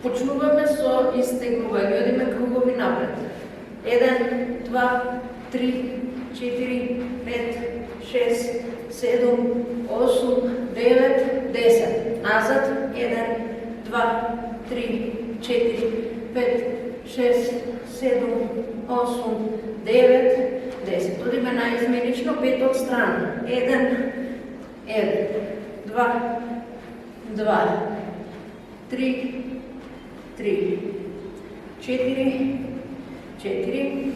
Почнуваме со истегнување, одиме кругови напред. 1, 2, 3, 4, 5, 6, 7, 8, 9, 10. Назад. 1, 2, 3, 4, 5, 6, 7, 8, 9, 10. Одиме наизменично 5 од страна. 1, 2, 2, 3, 3, 4, 4,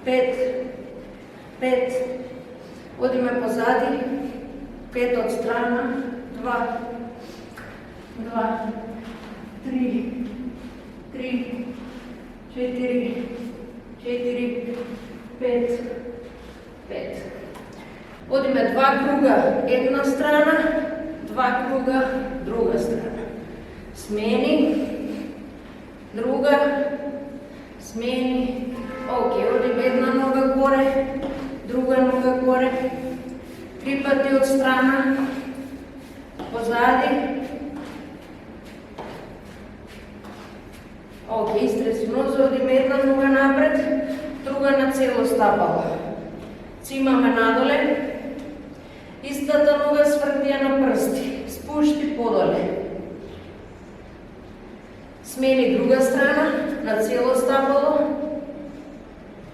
5, 5, одиме позади, 5 од страна, 2, 2, 3, 3, 4, 4, 5, 5. Одиме 2 круга, една страна, 2 круга, друга страна. Смени, друга, смени. Окей, одиме една нога горе, друга нога горе, 3 пати од страна, позади. Окей, истреси нозе, одиме една нога напред, друга на цело стапало. Цимаме надоле, истата нога свртија на прсти, спушти подоле. Смени друга страна, на цело стапало,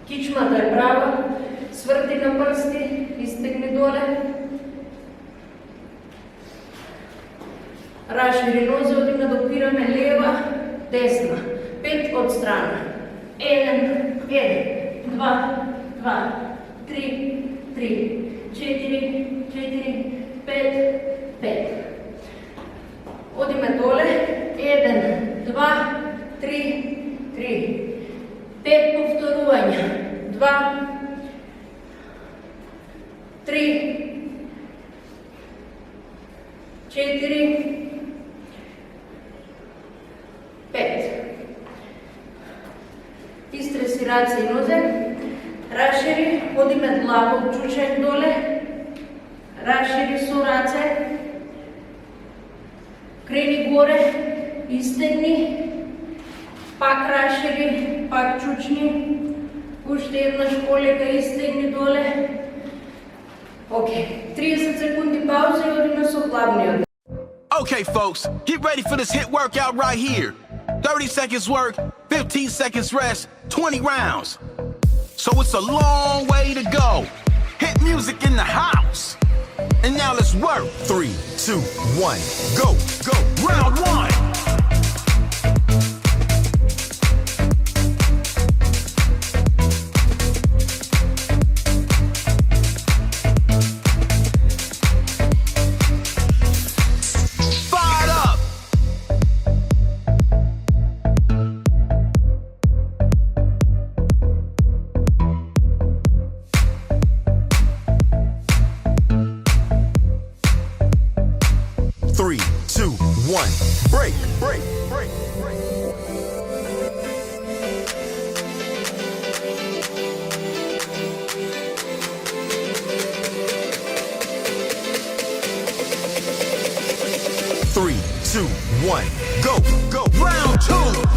кичмата е права, сврти на прсти, истегни доле. Рашири нозе, одиме допираме лева, десна, 5 од страна. 1, 2, 2, 3, 3, 4, 4, 5, 5. Одиме доле, 1, 2, 3, 3. 5 повторувања. 2, 3, 4, 5. Истреси раце и нозе, рашири, одиме длабок чучек доле, рашири со раце, крени горе, истегни, пак рашири, пак чучни, уште еднаш полека истегни доле. Окей, 30 секунди пауза и одиме со главниот. Okay, folks, get ready for this hit workout right here. 30 seconds work, 15 seconds rest, 20 rounds. So it's a long way to go. Hit music in the house. And now let's work. 3, 2, 1, go, go. Round 1. Break, break, break, break. 3, 2, 1, go, go. Round 2.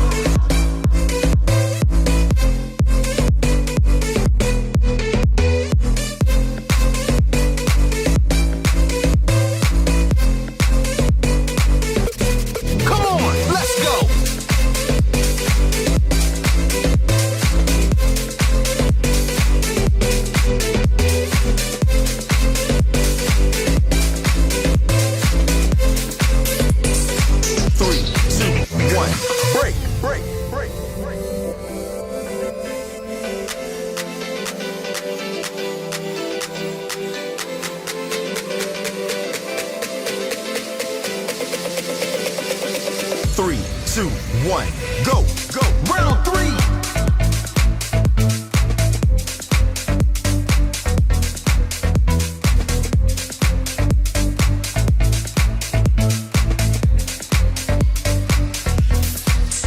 Three, two, one, go, go. Round 3.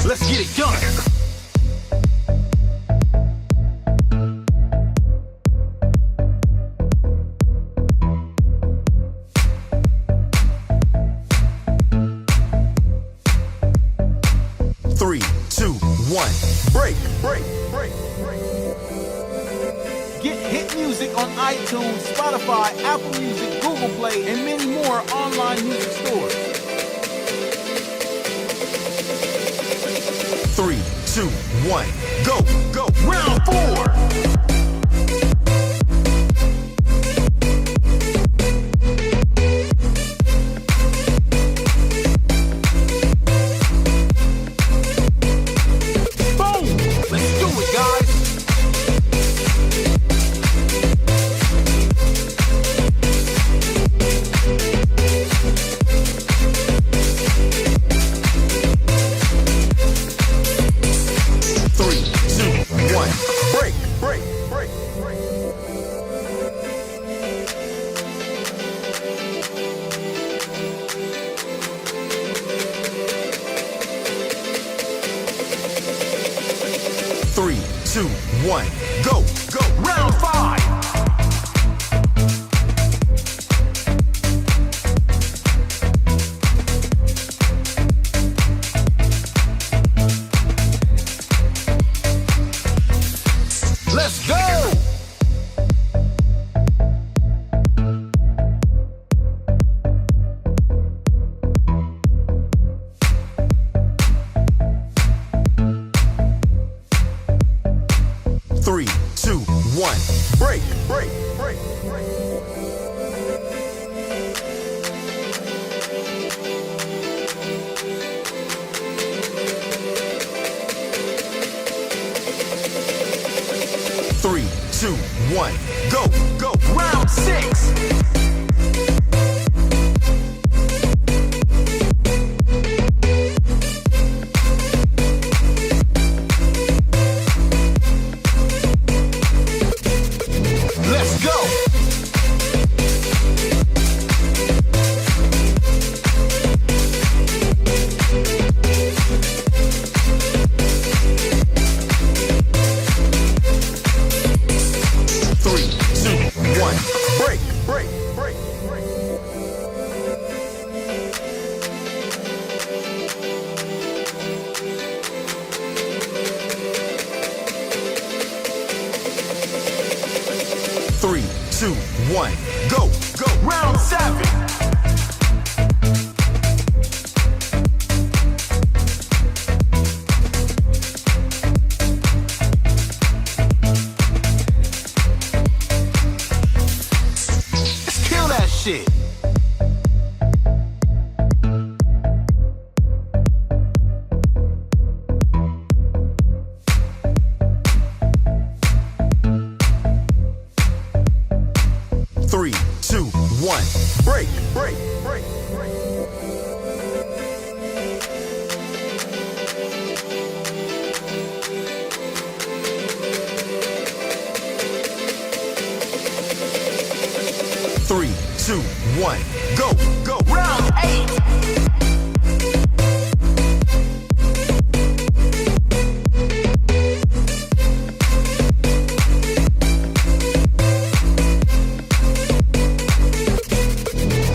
Let's get it done. 3, 3, 2, 1, break, break, break, break. Get hit music on iTunes, Spotify, Apple Music, Google Play, and many more online music stores. 3, 2, 1, go, go. Round 4. Go, go. Round 5. Let's go. 3, 2, 1, break, break, break, break. Three, 2, 1, go, go. Round 6. Let's go. 3, 2, 1, break, break, break, break. Three, 2, 1, go, go. Round 7. Let's kill that shit. Three, 2, 1, break, break, break, break. Three, 2, 1, go, go. Round 8.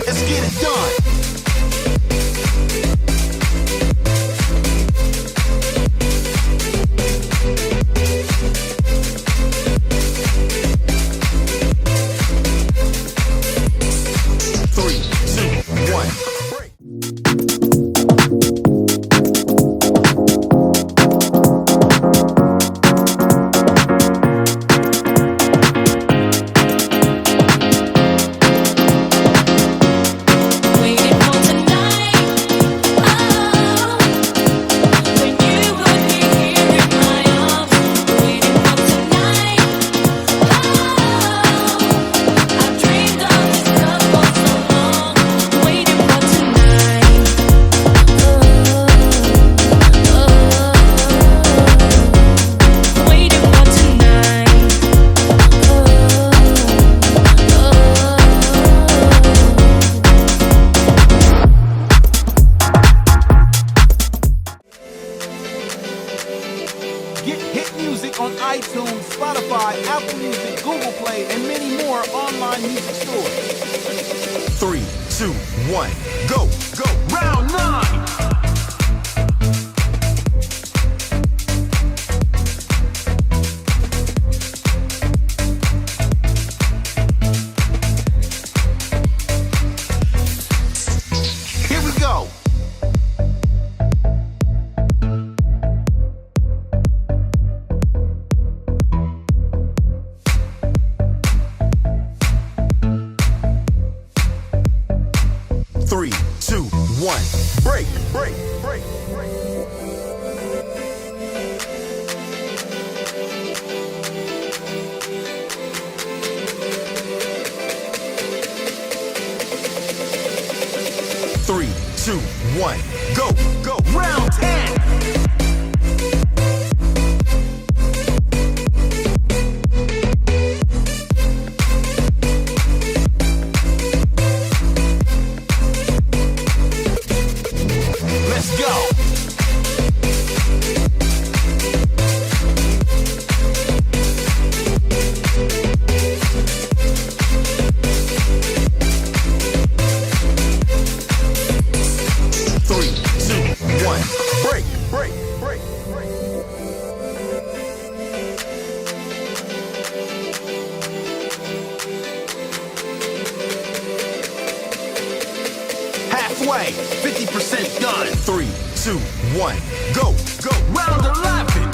Let's get it done. 3, 2, 1, break. Waiting for tonight, oh, when you would be here in my arms. Waiting for tonight, oh, I've dreamed of this love for so long. Waiting for tonight, oh, waiting for tonight, Get hit music on iTunes, Spotify, Apple Music, Google Play, and many more online music stores. 3, 2, 1, go, go. Round 9. 1, go, go. Round 10. Let's go. Three, two, one, break, break, break, break. Halfway, 50% done. 3, 2, 1, go, go. Round 11.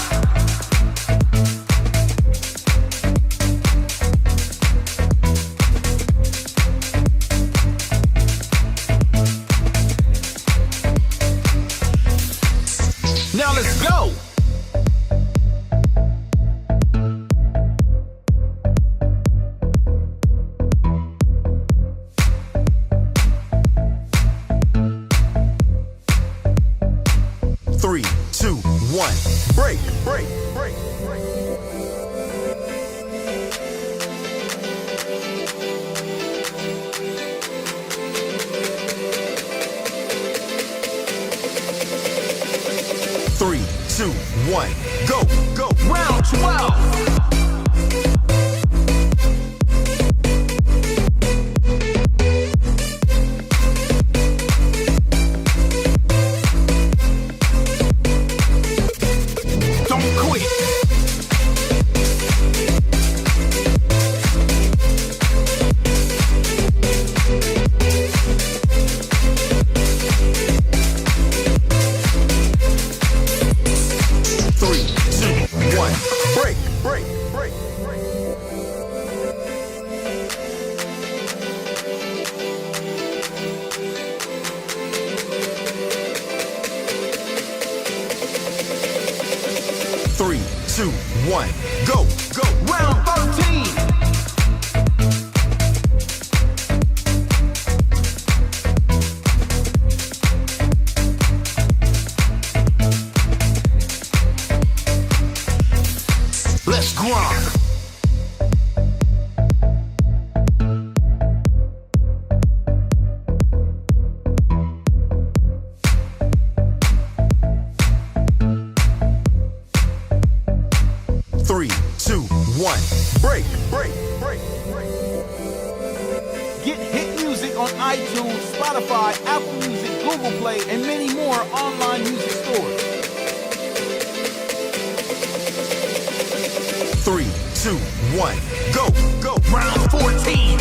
Now let's go. Three, two, one, break, break, break, break. Three, two, one, go, go. Round 12. Don't quit. Three, two, one, break, break, break, break. Three, two, one, go, go. Round 13. Let's grind. Three, two, one, break, break, break, break. Get hit music on iTunes, Spotify, Apple Music, Google Play, and many more online music stores. Three, two, one, go, go. Round 14.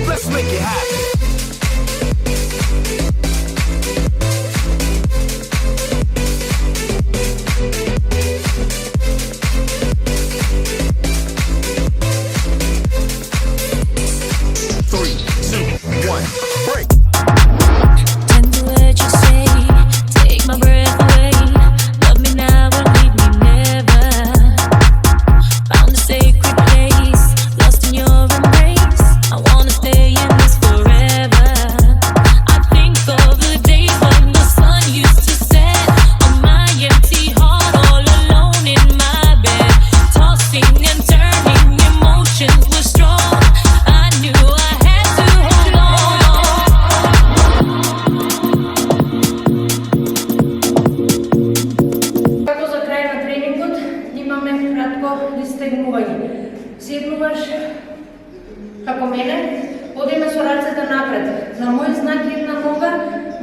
Let's make it happen. Three, two, one, break. Tend to what you say, take my breath away. Love me now or leave me never. Found a sacred place, lost in your embrace. I wanna stay in this forever. I think of the days when the sun used to set on my empty heart, all alone in my bed, tossing and turning, emotions were strong. I knew I had to hold on. Како за крај на тренингот имаме кратко истегнување. Седнуваш како мене, одиме со рацете напред. На мој знак една нога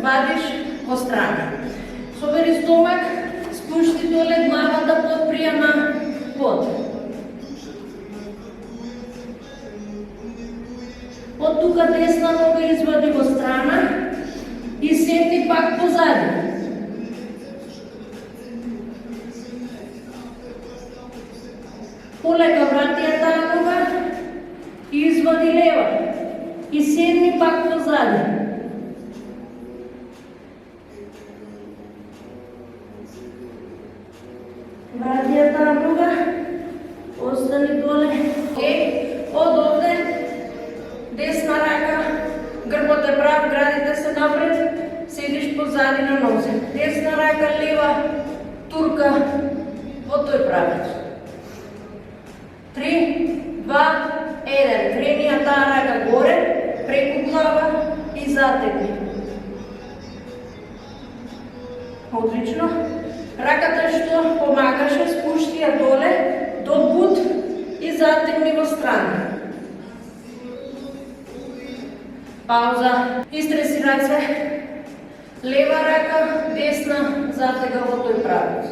вадиш во страна. Собери стомак, спушти доле главата подприема под. Од тука десна нога извади во страна и седни пак позади. Полека врати ја таа нога и извади лева и седни пак позади. е прав, градите се напред, седиш позади на нозе. Десна рака, лева, турка, во тој правец. 3, 2, 1. Крени ја таа рака горе, преку глава и затегни. Одлично. Раката што помагаше, спушти ја доле, до бут и затегни во страна. Пауза. Истреси раце. Лева рака, десна, затега во тој правец.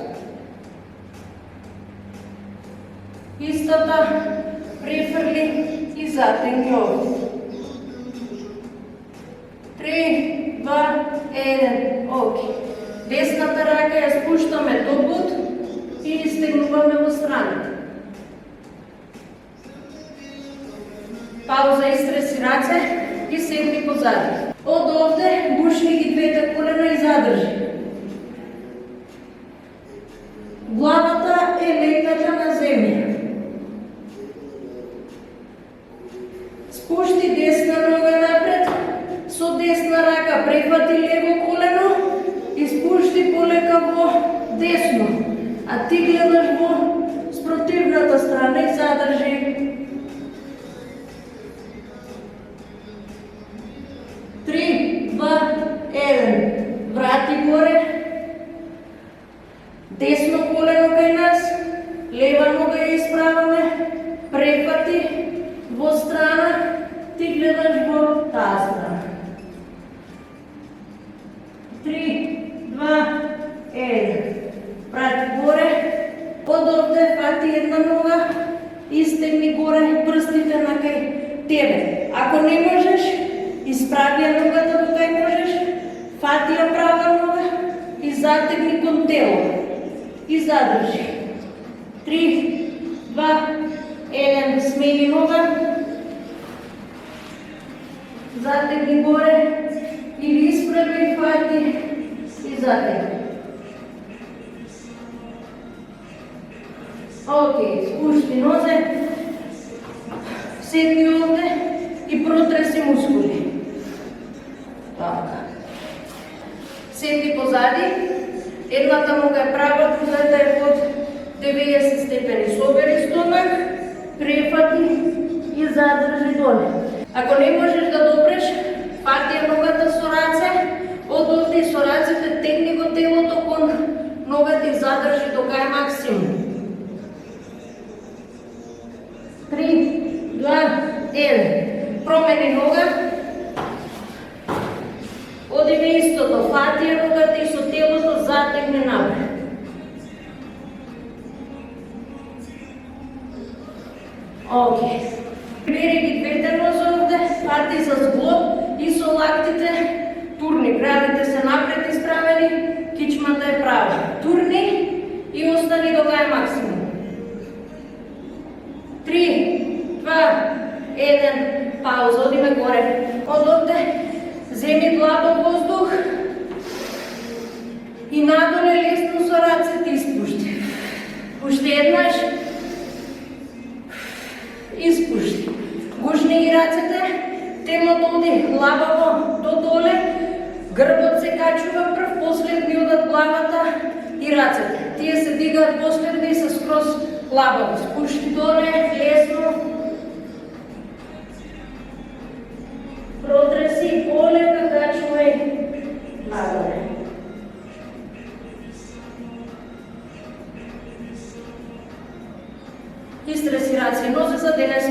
Истата, префрли и затегни овде. 3, 2, 1, окей. Десната рака ја спуштаме до бут и изтегнуваме во страната. Пауза, истреси раце и седни позади. Од овде бушни ги двете колена и задржи. Главата е легната на земја. Спушти десна нога напред, со десна рака прехвати лево колено и спушти полека во десно, а ти гледаш во спротивната страна и задржи. 3, 2, 1. Врати горе. Десно колено кај нас, лева нога ја исправаме, препати во страна, ти гледаш во таа страна. 3, 2, 1. Врати горе. Од овде фати една нога, истегни горе прстите на кај тебе. Ако не можеш, исправи ја ногата до кај можеш, фати ја права нога и затегни кон тело. И задржи. 3, 2, 1. Смени нога. Затегни горе или исправи, фати и затегни. Окей, спушти нозе. Седни овде и протреси мускули. Така. Седни позади. Едната нога е права, другата е под 90 степени. Собери стомак, префати и задржи доле. Ако не можеш да допреш, фати ја ногата со раце, од овде со рацете тегни го телото кон ногата и задржи до кај максимум. 3, 2, 1. Промени нога. Одиме истото, фати ја ногата и со телото затегне напред. Окей. Бери ги двете нозе овде, фати за зглоб и со лактите турни. Градите се напред исправени, кичмата е права. Турни и остани до кај максимум. 3, 2, 1. Пауза, одиме горе. Од овде земи длабок воздух и надоле лесно со рацете испушти. Уште еднаш. Испушти. Гушни ги рацете, телото оди длабаво до доле, грбот се качува прв, последни одат главата и рацете. Тие се дигаат последни и се скроз длабаво. Спушти доле, лесно. Протреси полека, качувај нагоре. Истреси раце и нозе за денес